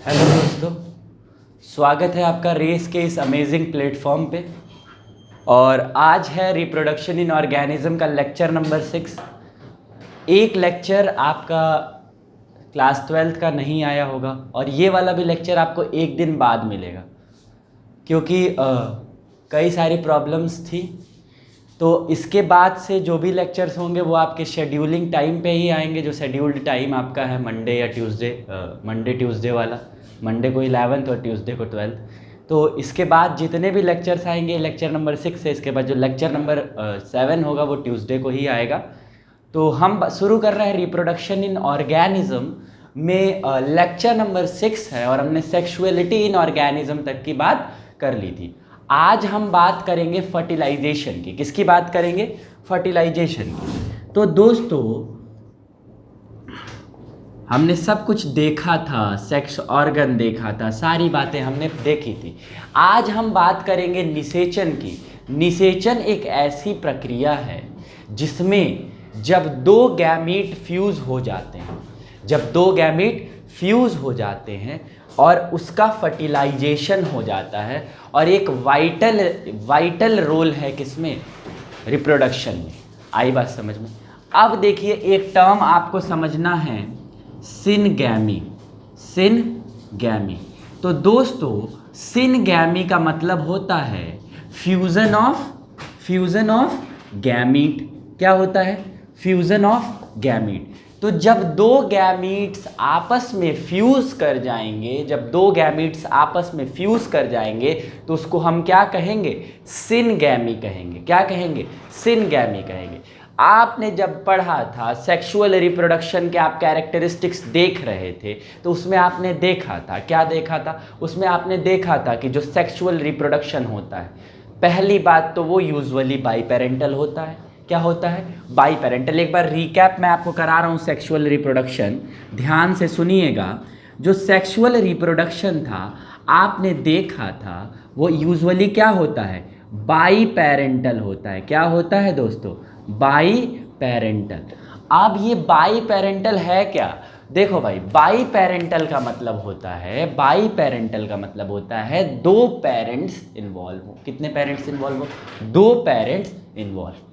Hello दोस्तों, स्वागत है आपका रेस के इस अमेजिंग प्लेटफॉर्म पे। और आज है रिप्रोडक्शन इन ऑर्गेनिज्म का लेक्चर नंबर 6। एक लेक्चर आपका क्लास 12 का नहीं आया होगा और ये वाला भी लेक्चर आपको एक दिन बाद मिलेगा क्योंकि कई सारी प्रॉब्लम्स थी। तो इसके बाद से जो भी लेक्चर्स होंगे वो आपके शेड्यूलिंग टाइम पे ही आएंगे। जो शेड्यूल्ड टाइम आपका है मंडे या ट्यूसडे, मंडे ट्यूसडे वाला, मंडे को 11th और ट्यूसडे को 12th। तो इसके बाद जितने भी लेक्चर्स आएंगे, लेक्चर नंबर 6 है, इसके बाद जो लेक्चर नंबर 7 होगा वो ट्यूसडे को ही आएगा। तो हम शुरू कर रहे हैं रिप्रोडक्शन इन ऑर्गेनिज्म में, लेक्चर नंबर 6 है और हमने सेक्सुअलिटी इन ऑर्गेनिज्म तक की बात कर ली थी। आज हम बात करेंगे फर्टिलाइजेशन की। किसकी बात करेंगे? फर्टिलाइजेशन की। तो दोस्तों, हमने सब कुछ देखा था, सेक्स ऑर्गन देखा था, सारी बातें हमने देखी थी। आज हम बात करेंगे निषेचन की। निषेचन एक ऐसी प्रक्रिया है जिसमें जब दो गैमीट फ्यूज हो जाते हैं, जब दो गैमीट फ्यूज हो जाते हैं और उसका फर्टिलाइजेशन हो जाता है, और एक वाइटल रोल है किसमें? रिप्रोडक्शन में। आई बात समझ में? अब देखिए, एक टर्म आपको समझना है, सिनगैमी। सिनगैमी। तो दोस्तों, सिनगैमी का मतलब होता है फ्यूजन ऑफ गैमीट। क्या होता है? Fusion of gamete. तो जब दो गैमीट्स आपस में फ्यूज कर जाएंगे, जब दो गैमीट्स आपस में फ्यूज कर जाएंगे तो उसको हम क्या कहेंगे? सिनगैमी कहेंगे। क्या कहेंगे? सिनगैमी कहेंगे। आपने जब पढ़ा था सेक्सुअल रिप्रोडक्शन के, आप कैरेक्टरिस्टिक्स देख रहे थे, तो उसमें आपने देखा था, क्या देखा था? उसमें आपने देखा था कि जो सेक्सुअल रिप्रोडक्शन होता है, पहली बात तो वो यूजुअली बाई पेरेंटल होता है। क्या होता है? By parental. एक बार रिकैप मैं आपको करा रहा हूँ सेक्सुअल रिप्रोडक्शन, ध्यान से सुनिएगा। जो सेक्सुअल रिप्रोडक्शन था आपने देखा था, वो यूजुअली क्या होता है? बाई पेरेंटल होता है। क्या होता है दोस्तों? By parental. अब ये बाई पेरेंटल है क्या? देखो भाई, बाई पेरेंटल का मतलब होता है, बाई पेरेंटल का मतलब होता है दो पेरेंट्स इन्वॉल्व हो। कितने पेरेंट्स इन्वॉल्व हो? दो पेरेंट्स इन्वॉल्व।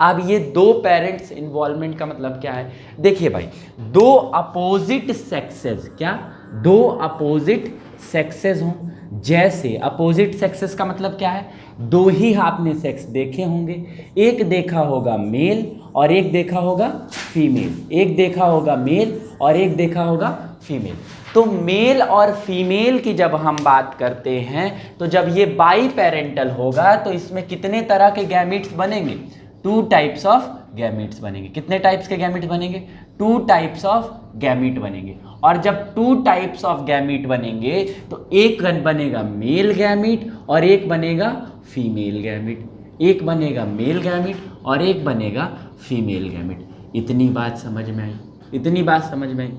अब ये दो पेरेंट्स इन्वॉल्वमेंट का मतलब क्या है? देखिए भाई, दो अपोजिट सेक्सेस, क्या? दो अपोजिट सेक्सेस हों। जैसे अपोजिट सेक्सेस का मतलब क्या है? दो ही आपने सेक्स देखे होंगे, एक देखा होगा मेल और एक देखा होगा फीमेल। एक देखा होगा मेल और एक देखा होगा फीमेल। तो मेल और फीमेल की जब हम बात करते हैं, तो जब ये बाई पेरेंटल होगा तो इसमें कितने तरह के गैमीट्स बनेंगे? 2 टाइप्स ऑफ गैमीट्स बनेंगे। कितने टाइप्स के गैमीट बनेंगे? 2 टाइप्स ऑफ गैमीट बनेंगे। और जब 2 टाइप्स ऑफ गैमीट बनेंगे तो एक बनेगा मेल गैमीट और एक बनेगा फीमेल गैमीट। एक बनेगा मेल गैमीट और एक बनेगा फीमेल गैमीट। इतनी बात समझ में आई? इतनी बात समझ में आई?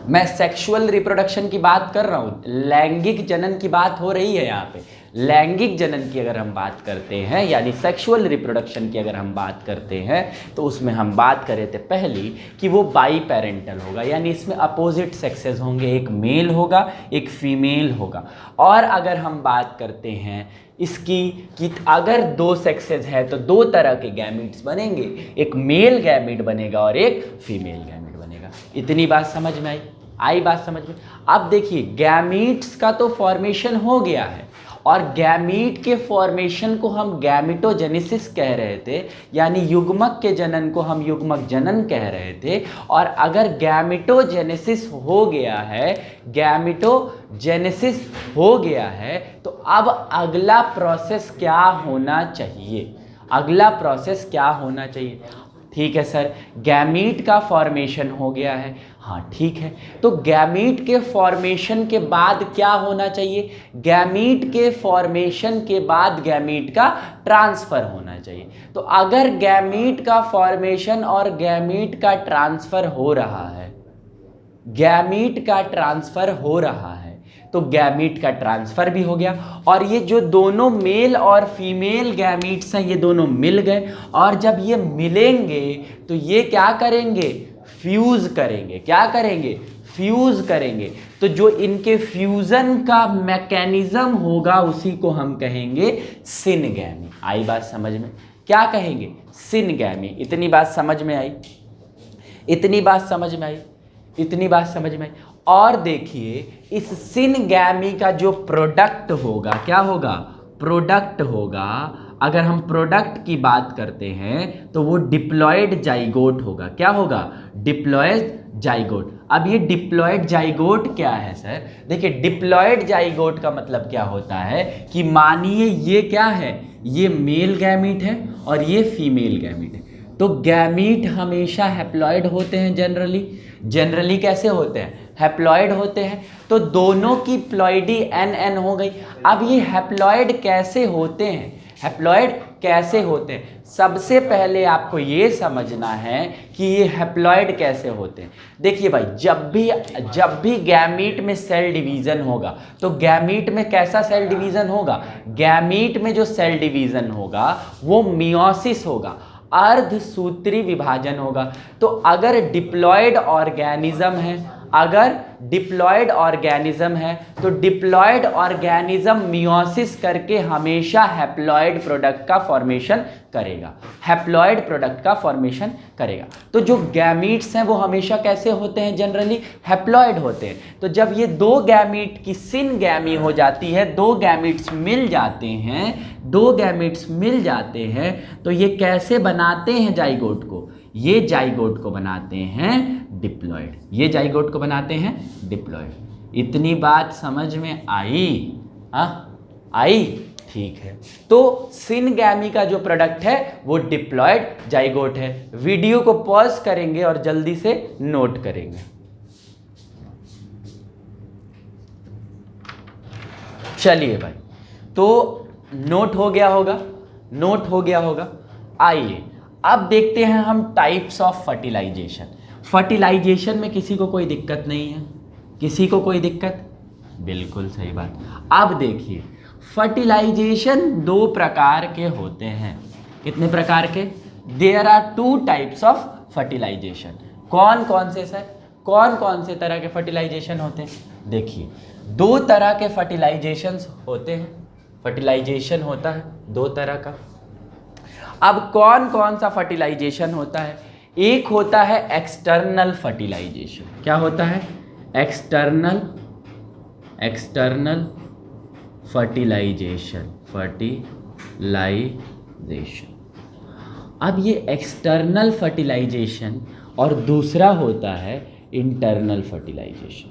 मैं सेक्सुअल रिप्रोडक्शन की बात कर रहा हूँ, लैंगिक जनन की बात हो रही है यहाँ पे। लैंगिक जनन की अगर हम बात करते हैं, यानी सेक्सुअल रिप्रोडक्शन की अगर हम बात करते हैं, तो उसमें हम बात कर रहे थे पहली कि वो बाई पेरेंटल होगा, यानी इसमें अपोजिट सेक्सेस होंगे, एक मेल होगा एक फीमेल होगा। और अगर हम बात करते हैं इसकी कि अगर दो सेक्सेस है तो दो तरह के गैमीट्स बनेंगे, एक मेल गैमीट बनेगा और एक फीमेल गैमीट बनेगा। इतनी बात समझ में आई? आई बात समझ में? अब देखिए, गैमीट्स का तो फॉर्मेशन हो गया है, और गैमीट के फॉर्मेशन को हम गैमिटोजेनेसिस कह रहे थे, यानी युग्मक के जनन को हम युग्मक जनन कह रहे थे। और अगर गैमिटोजेनेसिस हो गया है, गैमिटोजेनेसिस हो गया है, तो अब अगला प्रोसेस क्या होना चाहिए? अगला प्रोसेस क्या होना चाहिए? ठीक है सर, गैमीट का फॉर्मेशन हो गया है। हाँ ठीक है, तो गैमीट के फॉर्मेशन के बाद क्या होना चाहिए? गैमीट के फॉर्मेशन के बाद गैमीट का ट्रांसफ़र होना चाहिए। तो अगर गैमीट का फॉर्मेशन और गैमीट का ट्रांसफ़र हो रहा है, गैमीट का ट्रांसफ़र हो रहा है, तो गैमीट का ट्रांसफ़र भी हो गया, और ये जो दोनों मेल और फीमेल गैमीट्स हैं ये दोनों मिल गए, और जब ये मिलेंगे तो ये क्या करेंगे? फ्यूज़ करेंगे। क्या करेंगे? फ्यूज करेंगे तो जो इनके फ्यूजन का मैकेनिज्म होगा उसी को हम कहेंगे सिनगैमी। आई बात समझ में? क्या कहेंगे? सिनगैमी। इतनी बात समझ में आई? इतनी बात समझ में आई? इतनी बात समझ में आई? और देखिए इस सिनगैमी का जो प्रोडक्ट होगा, क्या होगा? प्रोडक्ट होगा। अगर हम प्रोडक्ट की बात करते हैं तो वो डिप्लॉयड जाइगोट होगा। क्या होगा? Diploid zygote. अब ये डिप्लॉयड जाइगोट क्या है सर? देखिए डिप्लॉयड जाइगोट का मतलब क्या होता है कि मानिए ये क्या है, ये मेल गैमीट है और ये फीमेल गैमीट है, तो गैमीट हमेशा हैप्लॉयड होते हैं जनरली कैसे होते हैं? हैप्लॉयड होते हैं। तो दोनों की प्लॉइडी एन हो गई। अब ये हैप्लॉयड कैसे होते हैं? हैप्लॉयड कैसे होते हैं? सबसे पहले आपको ये समझना है कि ये हैप्लॉयड कैसे होते हैं। देखिए भाई, जब भी गैमीट में सेल डिवीज़न होगा तो गैमीट में कैसा सेल डिवीज़न होगा? गैमीट में जो सेल डिवीज़न होगा वो मियोसिस होगा, अर्धसूत्री विभाजन होगा। तो अगर डिप्लॉयड ऑर्गेनिज्म है तो डिप्लॉयड ऑर्गेनिज्म मियोसिस करके हमेशा हैप्लॉयड प्रोडक्ट का फॉर्मेशन करेगा। तो जो गैमीट्स हैं वो हमेशा कैसे होते हैं? जनरली हैप्लॉयड होते हैं। तो जब ये दो गैमीट की सिनगैमी हो जाती है, दो गैमीट्स मिल जाते हैं, तो ये कैसे बनाते हैं जाइगोट को? ये जाइगोट को बनाते हैं डिप्लॉयड। इतनी बात समझ में आई? आई? ठीक है। तो सिनगैमी का जो प्रोडक्ट है वो डिप्लॉयड जाइगोट है। वीडियो को पॉज करेंगे और जल्दी से नोट करेंगे। चलिए भाई, तो नोट हो गया होगा। आइए अब देखते हैं हम टाइप्स ऑफ फर्टिलाइजेशन में किसी को कोई दिक्कत नहीं है? किसी को कोई दिक्कत? बिल्कुल सही बात। अब देखिए फर्टिलाइजेशन दो प्रकार के होते हैं। कितने प्रकार के? There are 2 types of fertilization. कौन कौन से सर? कौन कौन से तरह के फर्टिलाइजेशन होते हैं? देखिए 2 तरह के फर्टिलाइजेशंस होते हैं। फर्टिलाइजेशन होता है 2 तरह का। अब कौन कौन सा फर्टिलाइजेशन होता है? एक होता है एक्सटर्नल फर्टिलाइजेशन। क्या होता है? External fertilization. अब ये एक्सटर्नल फर्टिलाइजेशन और दूसरा होता है इंटरनल फर्टिलाइजेशन।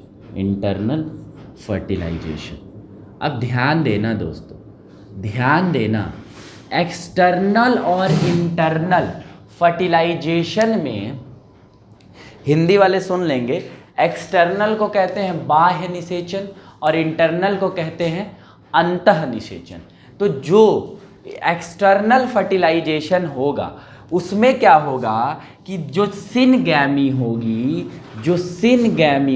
अब ध्यान देना दोस्तों, एक्सटर्नल और इंटरनल फर्टिलाइजेशन में हिंदी वाले सुन लेंगे। एक्सटर्नल को कहते हैं बाह्य निषेचन और इंटरनल को कहते हैं अंतः निषेचन। तो जो एक्सटर्नल फर्टिलाइजेशन होगा उसमें क्या होगा कि जो सिनगैमी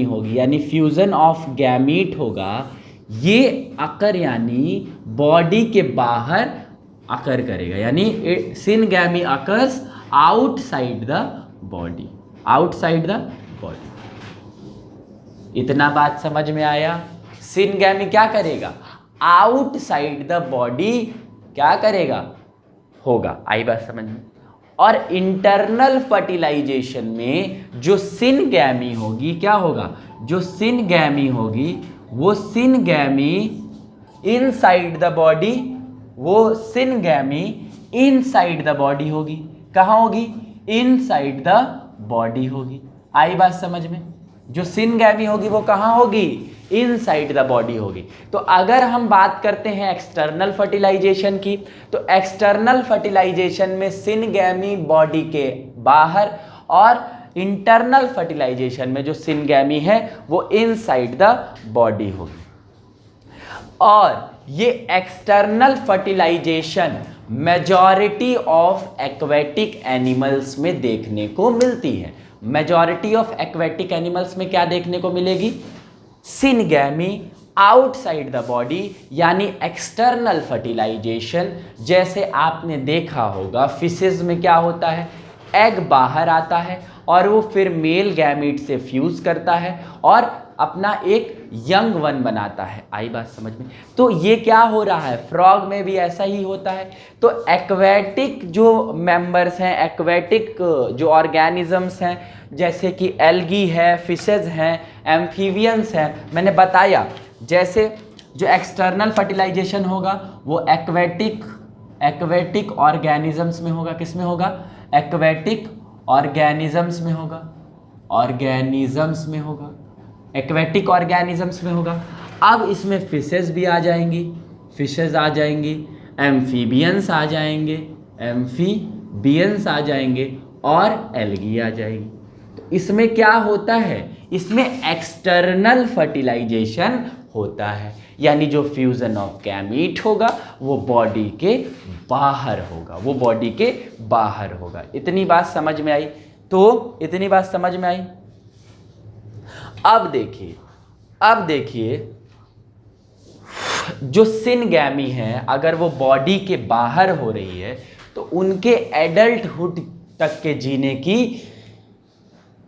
होगी यानी फ्यूजन ऑफ गैमीट होगा, ये अकर यानी बॉडी के बाहर अकर करेगा, यानी syngamy occurs outside the body. इतना बात समझ में आया? सिनगैमी क्या करेगा? आउटसाइड द बॉडी क्या करेगा? होगा। आई बात समझ में? और इंटरनल फर्टिलाइजेशन में जो सिनगैमी होगी क्या होगा? जो सिनगैमी होगी वो सिनगैमी इनसाइड द बॉडी, होगी। कहाँ होगी? इनसाइड द बॉडी होगी। आई बात समझ में? जो सिनगैमी होगी वो कहाँ होगी? इनसाइड द बॉडी होगी। तो अगर हम बात करते हैं एक्सटर्नल फर्टिलाइजेशन की, तो एक्सटर्नल फर्टिलाइजेशन में सिनगैमी बॉडी के बाहर, और इंटरनल फर्टिलाइजेशन में जो सिनगैमी है वो इनसाइड द बॉडी होगी। और ये external fertilization majority of aquatic animals में देखने को मिलती है। मेजॉरिटी ऑफ एक्वेटिक एनिमल्स में क्या देखने को मिलेगी? सिनगैमी आउटसाइड द बॉडी, यानी एक्सटर्नल फर्टिलाइजेशन। जैसे आपने देखा होगा फिशेज में क्या होता है? एग बाहर आता है और वो फिर मेल गैमीट से फ्यूज़ करता है और अपना एक यंग वन बनाता है। आई बात समझ में? तो ये क्या हो रहा है, फ्रॉग में भी ऐसा ही होता है। तो एक्वेटिक जो मेंबर्स हैं, एक्वेटिक जो ऑर्गेनिजम्स हैं, जैसे कि एल्गी है, फिशेज हैं, एम्फीबियंस हैं, मैंने बताया जैसे जो एक्सटर्नल फर्टिलाइजेशन होगा वो एक्वेटिक ऑर्गेनिजम्स में होगा। किस में होगा? एक्वेटिक ऑर्गेनिजम्स में होगा, ऑर्गेनिजम्स में होगा, एक्वेटिक ऑर्गेनिजम्स में होगा। अब इसमें फिशेस भी आ जाएंगी, फिशेस आ जाएंगी, एम्फीबियंस आ जाएंगे, एम्फीबियंस आ जाएंगे और एल्गी आ जाएगी। तो इसमें क्या होता है, इसमें एक्सटर्नल फर्टिलाइजेशन होता है, यानी जो फ्यूजन ऑफ गैमीट होगा वो बॉडी के बाहर होगा, वो बॉडी के बाहर होगा। इतनी बात समझ में आई? तो इतनी बात समझ में आई। अब देखिए जो सिनगैमी है अगर वो बॉडी के बाहर हो रही है तो उनके एडल्टहुड तक के जीने की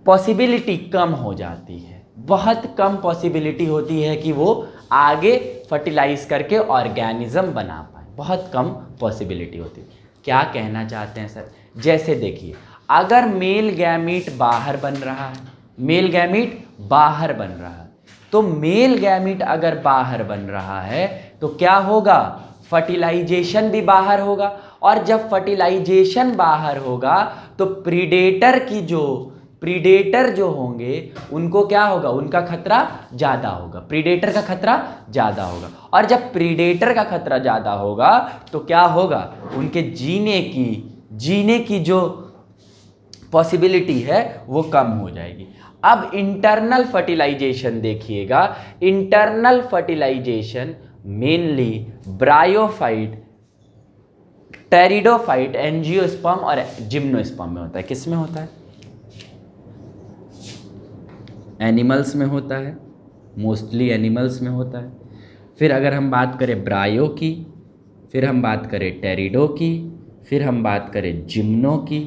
पॉसिबिलिटी कम हो जाती है, बहुत कम पॉसिबिलिटी होती है कि वो आगे फर्टिलाइज करके ऑर्गेनिज्म बना पाए, बहुत कम पॉसिबिलिटी होती है। क्या कहना चाहते हैं सर? जैसे देखिए अगर मेल गैमीट बाहर बन रहा है, मेल गैमीट बाहर बन रहा है, तो मेल गैमीट अगर बाहर बन रहा है तो क्या होगा? फर्टिलाइजेशन भी बाहर होगा, और जब फर्टिलाइजेशन बाहर होगा तो प्रीडेटर जो होंगे उनको क्या होगा? उनका खतरा ज़्यादा होगा, प्रीडेटर का खतरा ज़्यादा होगा। और जब प्रीडेटर का खतरा ज़्यादा होगा तो क्या होगा? उनके जीने की जो पॉसिबिलिटी है वो कम हो जाएगी। अब इंटरनल फर्टिलाइजेशन देखिएगा, internal fertilization mainly bryophyte, pteridophyte, angiosperm और जिम्नोस्पर्म में होता है। किस में होता है? एनिमल्स में होता है, मोस्टली एनिमल्स में होता है। फिर अगर हम बात करें ब्रायो की, फिर हम बात करें टेरिडो की, फिर हम बात करें जिम्नो की,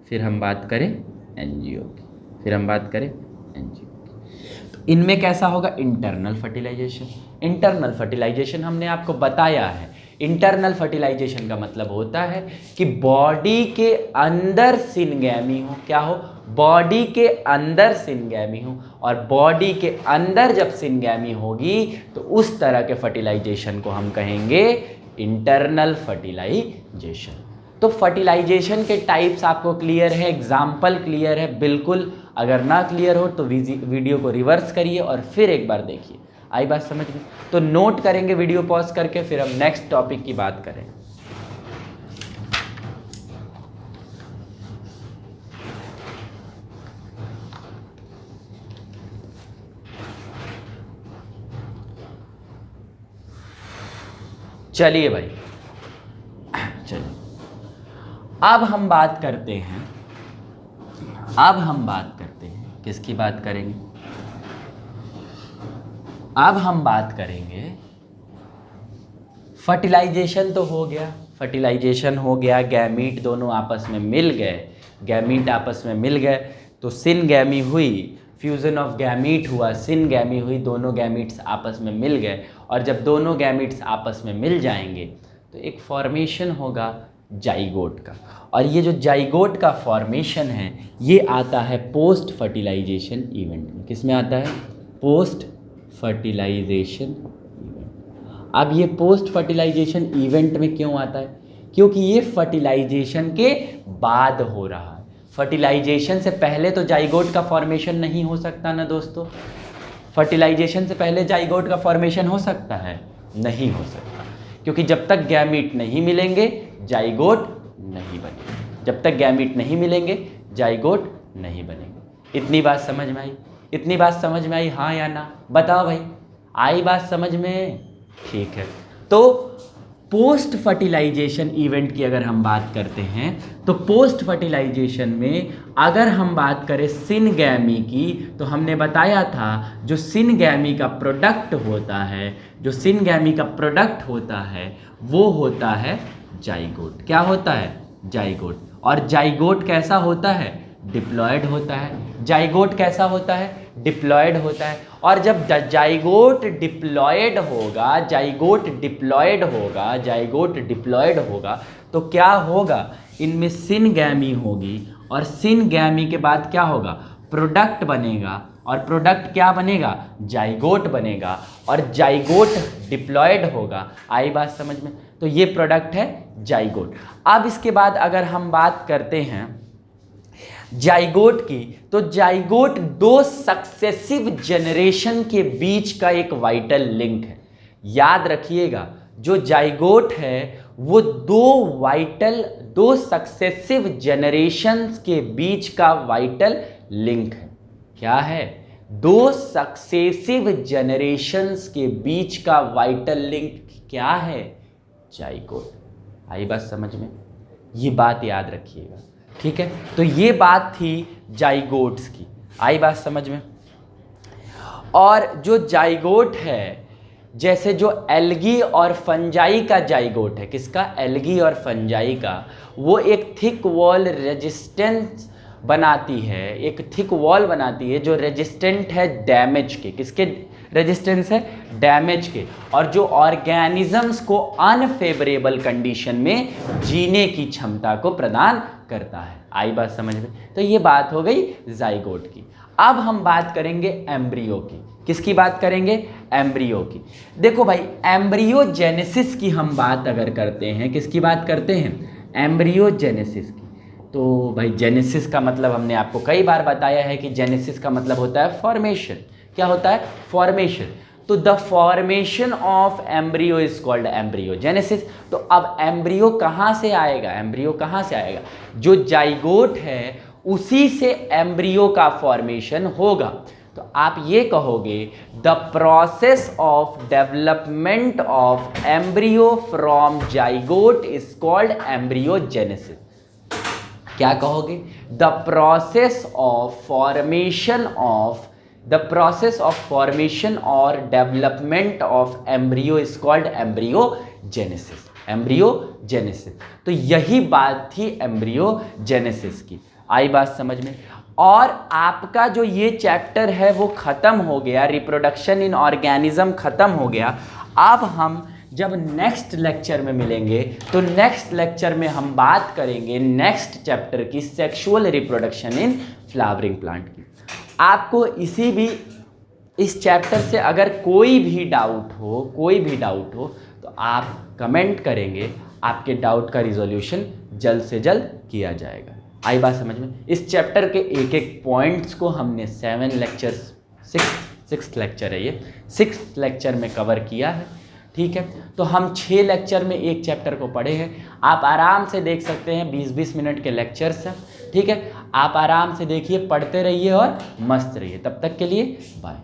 फिर हम बात करें एंजियो की, फिर हम बात करें एंजियो की। तो इनमें कैसा होगा? Internal fertilisation. इंटरनल फर्टिलाइजेशन हमने आपको बताया है, इंटरनल फर्टिलाइजेशन का मतलब होता है कि बॉडी के अंदर सिनगैमी हो। क्या हो? बॉडी के अंदर सिनगैमी हो, और बॉडी के अंदर जब सिनगैमी होगी तो उस तरह के फर्टिलाइजेशन को हम कहेंगे इंटरनल फर्टिलाइजेशन। तो फर्टिलाइजेशन के टाइप्स आपको क्लियर है, एग्जाम्पल क्लियर है बिल्कुल। अगर ना क्लियर हो तो वीडियो को रिवर्स करिए और फिर एक बार देखिए। आई बात समझ में? तो नोट करेंगे वीडियो पॉज करके, फिर हम नेक्स्ट टॉपिक की बात करें। चलिए भाई, चलिए अब हम बात करते हैं, किसकी बात करेंगे? अब हम बात करेंगे, फर्टिलाइजेशन तो हो गया, फर्टिलाइजेशन हो गया, गैमीट दोनों आपस में मिल गए, गैमीट आपस में मिल गए तो सिनगैमी हुई, फ्यूजन ऑफ गैमीट हुआ, सिनगैमी हुई, दोनों गैमीट्स आपस में मिल गए। और जब दोनों गैमीट्स आपस में मिल जाएंगे तो एक फॉर्मेशन होगा जाइगोट का। और ये जो जाइगोट का फॉर्मेशन है ये आता है पोस्ट फर्टिलाइजेशन इवेंट में। किस में आता है? Post fertilization event. अब ये पोस्ट फर्टिलाइजेशन इवेंट में क्यों आता है? क्योंकि ये फर्टिलाइजेशन के बाद हो रहा है। फर्टिलाइजेशन से पहले तो जाइगोट का फॉर्मेशन नहीं हो सकता ना दोस्तों। फर्टिलाइजेशन से पहले जाइगोट का फॉर्मेशन हो सकता है? नहीं हो सकता, क्योंकि जब तक गैमीट नहीं मिलेंगे जाइगोट नहीं बनेंगे, जब तक गैमीट नहीं मिलेंगे जाइगोट नहीं बनेंगे। इतनी बात समझ में आई? इतनी बात समझ में आई, हाँ या ना? बताओ भाई, आई बात समझ में? ठीक है। तो पोस्ट फर्टिलाइजेशन इवेंट की अगर हम बात करते हैं तो पोस्ट फर्टिलाइजेशन में अगर हम बात करें सिनगैमी की, तो हमने बताया था जो सिनगैमी का प्रोडक्ट होता है, जो सिनगैमी का प्रोडक्ट होता है वो होता है जाइगोट। क्या होता है? जाइगोट। और जाइगोट कैसा होता है? डिप्लॉयड होता है। जाइगोट कैसा होता है? डिप्लॉयड होता है। और जब जाइगोट डिप्लॉयड होगा, जाइगोट डिप्लॉयड होगा, जाइगोट डिप्लॉयड होगा तो क्या होगा? इनमें सिनगैमी होगी और सिनगैमी के बाद क्या होगा? प्रोडक्ट बनेगा और प्रोडक्ट क्या बनेगा? जाइगोट बनेगा और जाइगोट डिप्लॉयड होगा। आई बात समझ में? तो ये प्रोडक्ट है जाइगोट। अब इसके बाद अगर हम बात करते हैं जाइगोट की, तो जाइगोट दो सक्सेसिव जनरेशन के बीच का एक वाइटल लिंक है। याद रखिएगा, जो जाइगोट है वो दो सक्सेसिव जनरेशन्स के बीच का वाइटल लिंक है। क्या है? दो सक्सेसिव जनरेशन्स के बीच का वाइटल लिंक क्या है? जाइगोट। आई बात समझ में? ये बात याद रखिएगा, ठीक है। तो ये बात थी जाइगोट्स की। आई बात समझ में? और जो जाइगोट है, जैसे जो एल्गी और फंजाई का जाइगोट है, किसका? एल्गी और फंजाई का, वो एक थिक वॉल रेजिस्टेंस बनाती है, एक थिक वॉल बनाती है जो रेजिस्टेंट है डैमेज के। किसके रेजिस्टेंस है? डैमेज के। और जो ऑर्गेनिजम्स को अनफेवरेबल कंडीशन में जीने की क्षमता को प्रदान करता है। आई बात समझ में? तो ये बात हो गई जाइगोट की। अब हम बात करेंगे एम्ब्रियो की। किसकी बात करेंगे? एम्ब्रियो की। देखो भाई, एम्ब्रियोजेनेसिस की हम बात अगर करते हैं, किसकी बात करते हैं? एम्ब्रियोजेनेसिस की। तो भाई जेनेसिस का मतलब हमने आपको कई बार बताया है कि जेनेसिस का मतलब होता है फॉर्मेशन। क्या होता है? फॉर्मेशन। तो the formation of embryo is called embryogenesis. तो अब एम्ब्रियो कहाँ से आएगा? एम्ब्रियो कहाँ से आएगा? जो जाइगोट है उसी से एम्ब्रियो का फॉर्मेशन होगा। तो आप ये कहोगे the process of development of embryo from zygote is called embryogenesis. क्या कहोगे? द प्रोसेस ऑफ फॉर्मेशन और development of embryo is called embryogenesis. Embryogenesis. तो यही बात थी एम्ब्रियोजेनेसिस की। आई बात समझ में? और आपका जो ये चैप्टर है वो ख़त्म हो गया, रिप्रोडक्शन इन ऑर्गेनिज्म ख़त्म हो गया। अब हम जब नेक्स्ट लेक्चर में मिलेंगे तो नेक्स्ट लेक्चर में हम बात करेंगे नेक्स्ट चैप्टर की, sexual reproduction in flowering plant की। आपको इस चैप्टर से अगर कोई भी डाउट हो तो आप कमेंट करेंगे, आपके डाउट का रिजोल्यूशन जल्द से जल्द किया जाएगा। आई बात समझ में? इस चैप्टर के एक एक पॉइंट्स को हमने 7 लेक्चर्स, 6 लेक्चर है ये, 6 लेक्चर में कवर किया है, ठीक है। तो हम 6 लेक्चर में एक चैप्टर को पढ़े हैं। आप आराम से देख सकते हैं, 20-20 मिनट के लेक्चर्स हैं, ठीक है। आप आराम से देखिए, पढ़ते रहिए और मस्त रहिए। तब तक के लिए बाय।